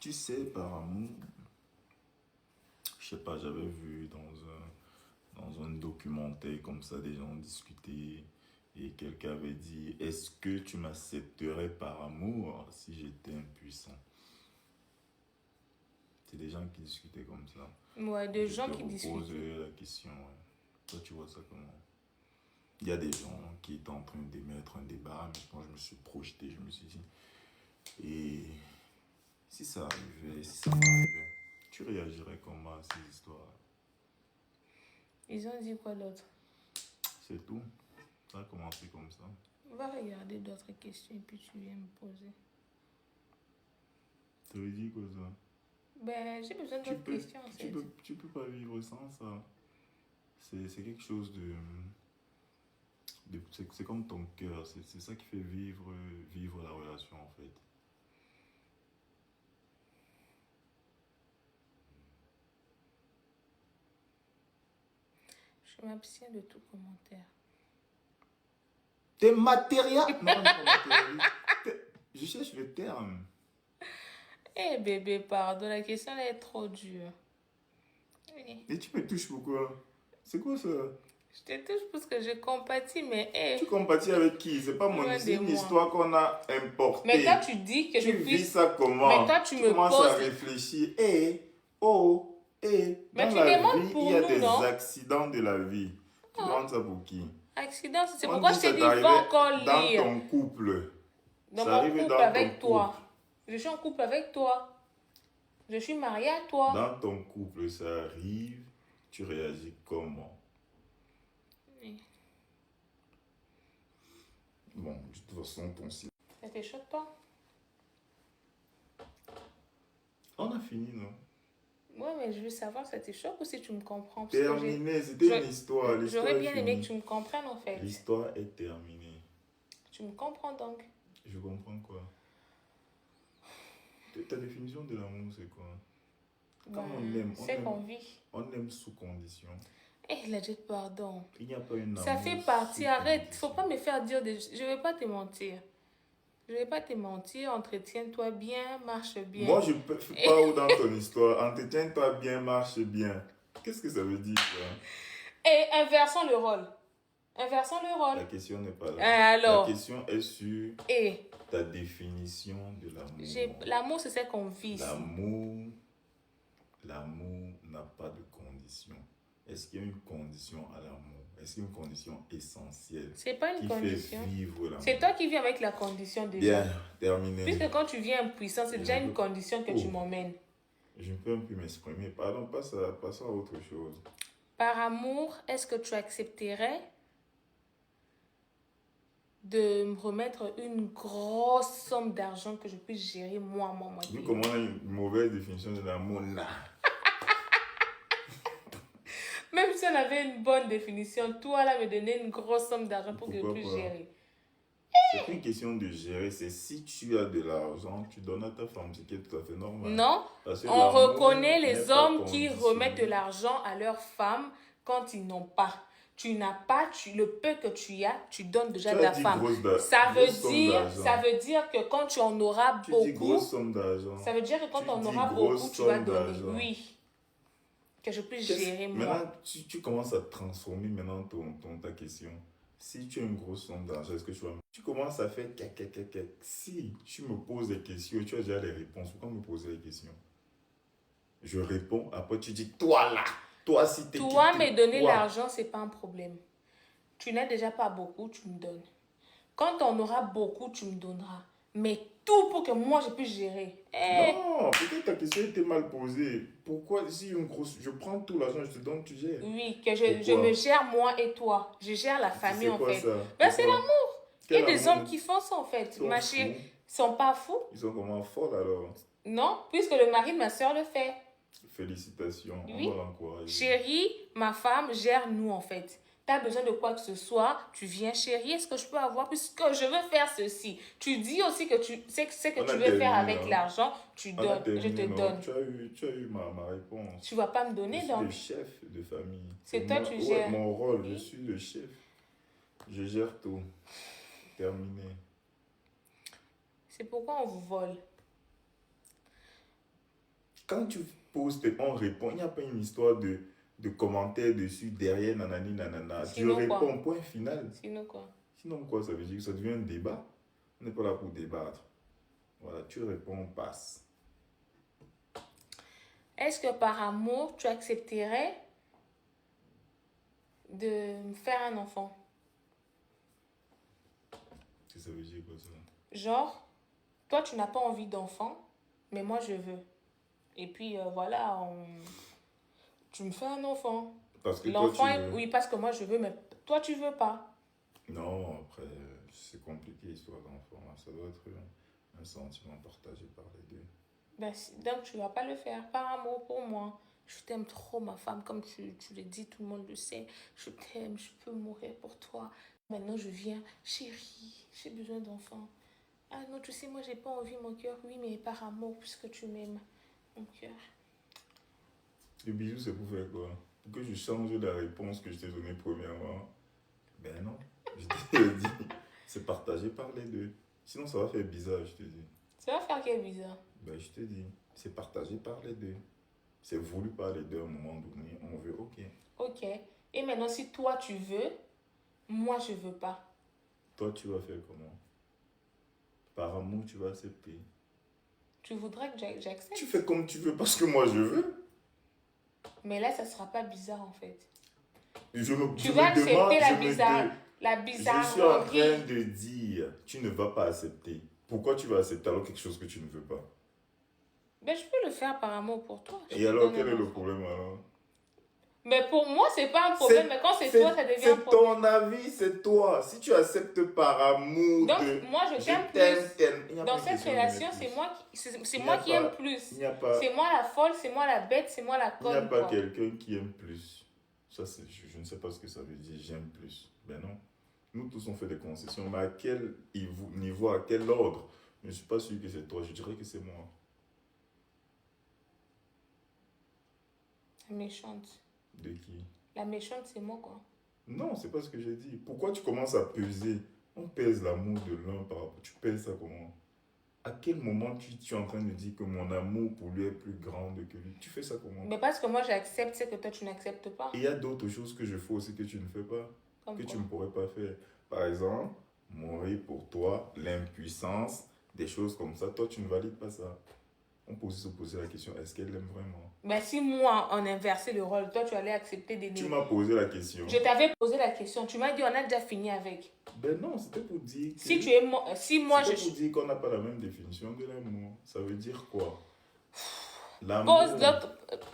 Tu sais, par amour, je sais pas, j'avais vu dans un documentaire comme ça, des gens discutaient et quelqu'un avait dit, est-ce que tu m'accepterais par amour si j'étais impuissant? C'est des gens qui discutaient comme ça. Ouais, Et de je gens te qui repose discutent. la question, ouais. Toi, tu vois ça comment? Il y a des gens qui étaient en train d'émettre un débat, mais quand je me suis projeté, je me suis dit, et si ça arrivait, si ça m'arrivait, tu réagirais comment à ces histoires? Ils ont dit quoi d'autre? C'est tout. Ça a commencé comme ça. Va regarder d'autres questions et puis tu viens me poser. Ça veut dire quoi ça? Ben, j'ai besoin Tu d'autres peux, questions en tu fait. peux, tu peux pas vivre sans ça. C'est quelque chose c'est comme ton cœur. C'est ça qui fait vivre la relation en fait. Je m'abstiens de tout commentaire. T'es matériel. Non, pas matérialiste. Je cherche le terme. Eh bébé, pardon, la question là est trop dure. Oui. Et tu me touches pourquoi? C'est quoi ça? Je te touche parce que je compatis, mais Tu compatis avec qui? C'est pas mon loin c'est de une moi. histoire qu'on a Mais toi, importée. tu dis que je Tu vis puisse. ça Mais comment? toi, tu Tu me commences à poses. réfléchir. Mais Dans tu la demandes vie, il y pour a nous, des non? accidents de la vie. Tu Ah, demandes ça pour qui? accident, c'est On pourquoi dit je ça t'ai dit, va t'arrivait encore dans lire. ton couple. Dans Ça mon arrive couple dans ton avec couple. toi. Je suis en couple avec toi. Je suis mariée à toi. Dans ton couple, ça arrive. Tu réagis comment? Oui. Bon, de toute façon, ton silence. Ça te choque pas? On a fini, non? Ouais, mais je veux savoir si ça te choque ou si tu me comprends. Parce que Terminé, c'était une histoire. L'histoire j'aurais est bien aimé que finie. tu me comprennes en fait. L'histoire est terminée. Tu me comprends donc. Je comprends quoi? Ta définition de l'amour, c'est quoi? Quand Ben, on aime, c'est qu'on vit. on aime sous condition. Eh, la Jet, pardon. Il n'y a pas une Ça amour fait sous partie. Arrête. condition. Faut pas me faire dire des. Je vais pas te mentir. Je vais pas te mentir. Entretiens-toi bien. Marche bien. Moi, je ne peux pas où dans ton histoire. Entretiens-toi bien, marche bien. Qu'est-ce que ça veut dire, ça? Et inversons le rôle. Inversons le La rôle. question n'est pas là. Alors. La question est sur Et ta définition de l'amour. l'amour, c'est ce qu'on vit ici. L'amour n'a pas de condition. Est-ce qu'il y a une condition à l'amour? Est-ce qu'il y a une condition essentielle C'est pas une qui condition. fait vivre l'amour? C'est toi qui viens avec la condition déjà. Bien, terminé. Puisque quand tu viens impuissant, c'est déjà une condition que tu m'emmènes. Je ne peux même plus m'exprimer. Pardon, passons à autre chose. Par amour, est-ce que tu accepterais de me remettre une grosse somme d'argent que je puisse gérer moi? Nous, comme on a une mauvaise définition de l'amour, là. Même si on avait une bonne définition, toi là me donner une grosse somme d'argent pour que je Pourquoi puisse pas? gérer. C'est pas une question de gérer, c'est si tu as de l'argent, tu donnes à ta femme, ce qui est tout à fait normal. Non, Parce que on l'amour reconnaît les n'est pas hommes qui conditionné. remettent de l'argent à leurs femmes quand ils n'ont pas. Tu n'as pas, le peu que tu as, tu donnes déjà Tu de as la dit femme. grosse Ça somme veut dire que quand tu en auras Tu dis beaucoup, grosse somme d'argent. ça veut dire que quand Tu on dis aura grosse beaucoup, tu vas somme donner. d'argent. Oui. Que je puisse gérer moi. Maintenant, tu commences à transformer maintenant ta question. Si tu as une grosse somme d'argent, est-ce que tu vas... Tu commences à faire... Si tu me poses des questions, tu as déjà les réponses. Pourquoi me poser les questions? Je réponds, après tu dis, toi là, toi si t'es... Toi, me donner l'argent, c'est pas un problème. Tu n'as déjà pas beaucoup, tu me donnes. Quand on aura beaucoup, tu me donneras. Mais tout pour que moi, je puisse gérer. Non, peut-être ta question était mal posée. Pourquoi si une grosse... Je prends tout l'argent, je te donne, tu gères. Oui, que je me gère moi et toi. Je gère la famille en fait. Ça? Ben, c'est l'amour. Il y a des amour? hommes qui font ça en fait. Ils Ma sont chérie, fous. ils sont pas fous. Ils sont comment folles alors? Non, puisque le mari de ma soeur le fait. Félicitations, Oui. on va l'encourager. Chérie, ma femme gère nous en fait. Tu as besoin de quoi que ce soit, tu viens chérie, est-ce que je peux avoir puisque je veux faire ceci. Tu dis aussi que tu sais ce que tu veux faire avec l'argent, tu donnes, je te donne. Tu as eu ma réponse. Tu vas pas me donner je donc. suis le chef de famille. C'est toi tu gères. Mon rôle, je suis le chef. Je gère tout. Terminé. C'est pourquoi on vous vole. Quand tu poses, on répond. Il n'y a pas une histoire de commentaires dessus, derrière, nanani, nanana. Tu Sinon quoi? réponds, point final. Sinon quoi? Sinon quoi, ça veut dire que ça devient un débat. On n'est pas là pour débattre. Voilà, tu réponds, on passe. Est-ce que par amour, tu accepterais de me faire un enfant? Qu'est-ce que ça veut dire quoi ça? Genre, toi, tu n'as pas envie d'enfant, mais moi, je veux. Et puis, voilà, tu me fais un enfant. Parce que L'enfant, toi, tu veux. oui, parce que moi, je veux, mais toi, tu veux pas. Non, après, c'est compliqué, l'histoire d'enfant. Ça doit être un sentiment partagé par les deux. Ben, donc, tu vas pas le faire par amour pour moi. Je t'aime trop, ma femme, comme tu le dis, tout le monde le sait. Je t'aime, je peux mourir pour toi. Maintenant, je viens, chérie, j'ai besoin d'enfant. Ah non, tu sais, moi, j'ai pas envie, mon cœur. Oui, mais par amour, puisque tu m'aimes, mon cœur. Le bisou, c'est pour faire quoi? Pour que je change la réponse que je t'ai donnée premièrement? Ben non, je t'ai dit, c'est partagé par les deux. Sinon, ça va faire bizarre, je te dis. Ça va faire quel bizarre? Ben, je te dis, c'est partagé par les deux. C'est voulu par les deux à un moment donné. On veut, ok. Ok. Et maintenant, si toi, tu veux, moi, je veux pas. Toi, tu vas faire comment? Par amour, tu vas accepter. Tu voudrais que j'accepte? Tu fais comme tu veux parce que moi, je veux. Mais là, ça sera pas bizarre, en fait. Tu vas accepter la Je suis en bizarrerie. train de dire, tu ne vas pas accepter. Pourquoi tu vas accepter alors quelque chose que tu ne veux pas? Ben, je peux le faire par amour pour toi. Je Et te alors, donne quel un est le enfant. problème alors? Mais pour moi, c'est pas un problème. Mais quand c'est toi, ça devient un C'est problème. ton avis, c'est toi. Si tu acceptes par amour Donc, de moi, je t'aime il n'y a Dans pas une cette question relation, d'aimer plus. c'est Il n'y moi a qui pas- aime plus. Il n'y a pas, C'est moi la folle, c'est moi la bête, c'est moi la il n'y a conne, pas quoi. quelqu'un qui aime plus. Ça, je ne sais pas ce que ça veut dire, j'aime plus. Ben non. Nous tous, on fait des concessions, mais à quel niveau, à quel ordre? Je ne suis pas sûr que c'est toi, je dirais que c'est moi. La méchante. De qui? La méchante, c'est moi, quoi. Non, c'est pas ce que j'ai dit. Pourquoi tu commences à peser? On pèse l'amour de l'un par rapport. Tu pèses ça comment? À quel moment tu es en train de dire que mon amour pour lui est plus grand que lui? Tu fais ça comment? Mais parce que moi, j'accepte, c'est que toi, tu n'acceptes pas. Et il y a d'autres choses que je fais aussi que tu ne fais pas, Comme que tu quoi? ne pourrais pas faire. Par exemple, mourir pour toi, l'impuissance, des choses comme ça. Toi, tu ne valides pas ça. On peut aussi se poser la question, est-ce qu'elle l'aime vraiment? Mais si moi, on inversait le rôle, toi, tu allais accepter d'aimer. Tu m'as posé la question. Je t'avais posé la question. Tu m'as dit, on a déjà fini avec. Ben non, c'était pour dire que... Si moi, c'était pour dire qu'on n'a pas la même définition de l'amour. Ça veut dire quoi? Pose L'amour,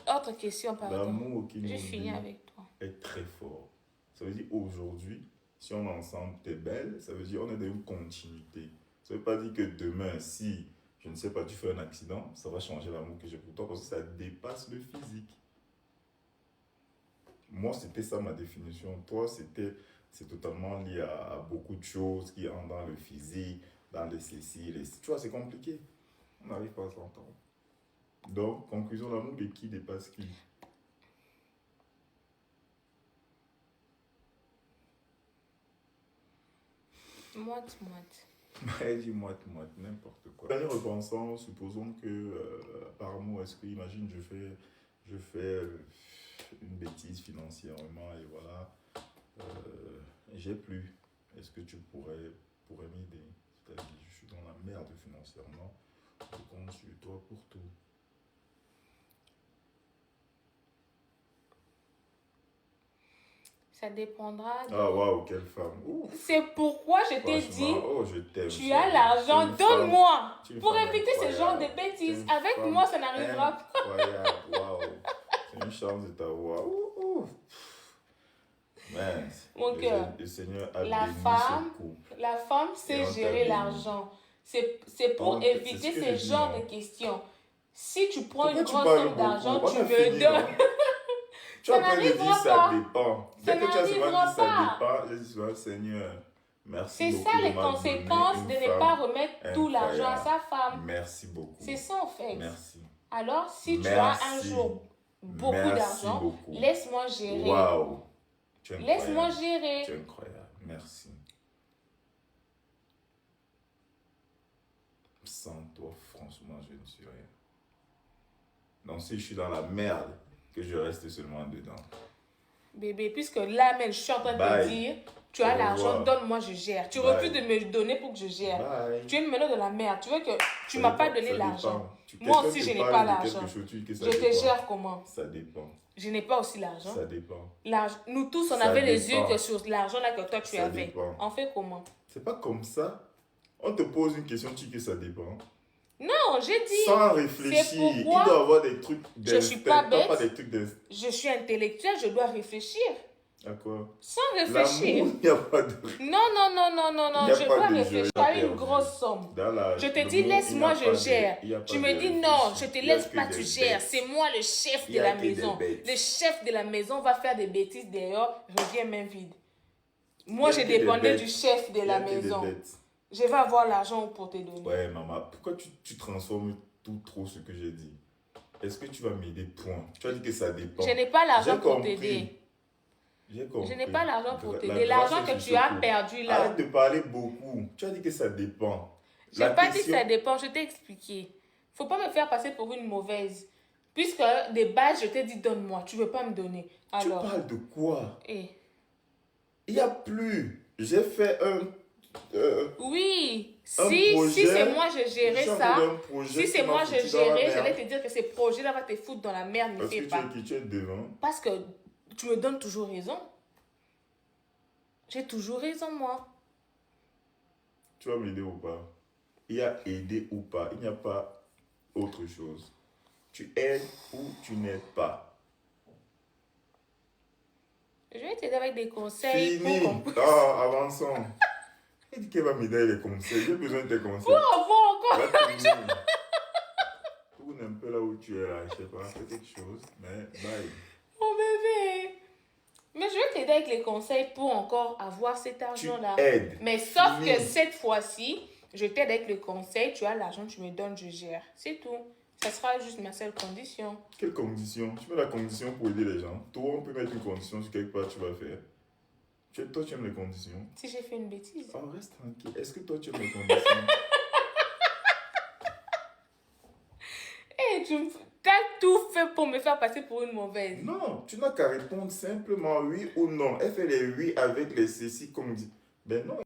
l'autre question, pardon. l'amour qui J'ai nous fini lie avec toi. est très fort. Ça veut dire aujourd'hui, si on est ensemble, t'es belle, ça veut dire on est dans une continuité. Ça veut pas dire que demain, si, je ne sais pas, tu fais un accident, ça va changer l'amour que j'ai pour toi parce que ça dépasse le physique. Moi, c'était ça ma définition. Toi, c'est totalement lié à beaucoup de choses qui entrent dans le physique, dans les céciles. Tu vois, c'est compliqué. On n'arrive pas à s'entendre. Donc, conclusion, l'amour de qui dépasse qui? Moite. Elle dit moite, n'importe quoi. Dernière repensant, supposons que, par amour, est-ce que, imagine, je fais une bêtise financièrement et voilà, j'ai plus. Est-ce que tu pourrais m'aider? C'est-à-dire, je suis dans la merde financièrement, je compte sur toi pour tout. Ça dépendra de... Ah, waouh, quelle femme. Ouf. C'est pourquoi je t'ai Franchement, dit, oh, je t'aime. tu as l'argent, donne-moi. Pour éviter ce genre de incroyable. bêtises. C'est une Avec femme moi, ça n'arrivera pas. Incroyable, waouh. C'est une chance de t'avoir. Man, Mon cœur, le Seigneur a la béni femme, ce couple. la femme Et sait on t'a gérer béni. l'argent. C'est pour C'est éviter ce que ce je dis, genre non? de questions. Si tu prends Pourquoi une tu grande parles somme beaucoup? d'argent, On tu a me fini, donnes. non? Tu es en Ça train de dire n'arrivera ça pas. dépend. Ça Dès que tu as souvent n'arrivera dit ça pas. dépend, j'ai dit souvent, Seigneur, merci C'est beaucoup ça de les m'avoir conséquences donné de une ne femme pas remettre tout l'argent à incroyable. sa femme. Merci beaucoup. C'est ça en fait. Merci. Alors, si tu as un Merci. jour beaucoup Merci d'argent, beaucoup. laisse-moi gérer. Waouh. Tu es incroyable. Laisse-moi gérer. Tu es incroyable. Merci. Sans toi, franchement, je ne suis rien. Donc, si je suis dans la merde, que je reste seulement dedans. Bébé, puisque là même, je suis en train de te dire, tu as l'argent, donne-moi, je gère. Tu refuses de me donner pour que je gère. Bye. Tu es maintenant de la merde. Tu veux que tu ne m'as pas donné l'argent. Dépend. Moi aussi, je n'ai pas l'argent. Je te gère comment? Ça dépend. Je n'ai pas aussi l'argent. Ça dépend. Nous tous, on Ça avait les dépend. yeux que sur l'argent là que toi tu Ça avais. dépend. On fait comment? C'est pas comme ça. On te pose une question, tu dis que ça dépend. Non, j'ai dit. Sans réfléchir. Il doit y avoir des trucs je suis pas bête. Pas des trucs je suis intellectuelle, je dois réfléchir. À quoi? Sans réfléchir. L'amour, il n'y a pas de... Non, je dois réfléchir. Tu as une grosse somme. Je te dis, laisse-moi, je gère. Tu me dis, non, je te laisse pas, tu gères. C'est moi le chef de la maison. Le chef de la maison va faire des bêtises d'ailleurs, reviens main vide. Moi, je dépendais du chef de la maison. Je vais avoir l'argent pour te donner. Ouais, maman, pourquoi tu transformes tout trop ce que j'ai dit? Est-ce que tu vas m'aider? Point. Tu as dit que ça dépend. Je n'ai pas l'argent pour t'aider. Je n'ai pas l'argent pour t'aider. L'argent que tu as perdu là. Arrête de parler beaucoup. Tu as dit que ça dépend. Je n'ai pas dit que ça dépend, je t'ai expliqué. Il ne faut pas me faire passer pour une mauvaise. Puisque de base, je t'ai dit donne-moi. Tu ne veux pas me donner. Alors, tu parles de quoi? Il n'y a plus. J'ai fait un... oui, si c'est moi je gérais ça, si c'est moi je gérais, j'allais te dire que ces projets-là vont te foutre dans la merde, ne fais pas. Tu es devant. Parce que tu me donnes toujours raison. J'ai toujours raison, moi. Tu vas m'aider ou pas? Il y a aider ou pas, il n'y a pas autre chose. Tu aides ou tu n'aides pas. Je vais t'aider avec des conseils. Fini. Avançons. Elle dit qu'elle va m'aider avec les conseils. J'ai besoin de tes conseils. Pour avoir encore. Tourne un peu là où tu es là. Je sais pas, fais quelque chose. Mais bye. Oh bébé. Mais je vais t'aider avec les conseils pour encore avoir cet argent-là. Tu aides. Mais sauf que cette fois-ci, je t'aide avec le conseil. Tu as l'argent, tu me donnes, je gère. C'est tout. Ça sera juste ma seule condition. Quelle condition? Tu mets la condition pour aider les gens. Toi, on peut mettre une condition sur quelque part, tu vas faire. Toi, tu aimes les conditions. Si j'ai fait une bêtise. Oh, reste tranquille. Est-ce que toi, tu aimes les conditions? Hey, tu as tout fait pour me faire passer pour une mauvaise. Non, tu n'as qu'à répondre simplement oui ou non. Elle fait les oui avec les ceci comme dit. Ben non.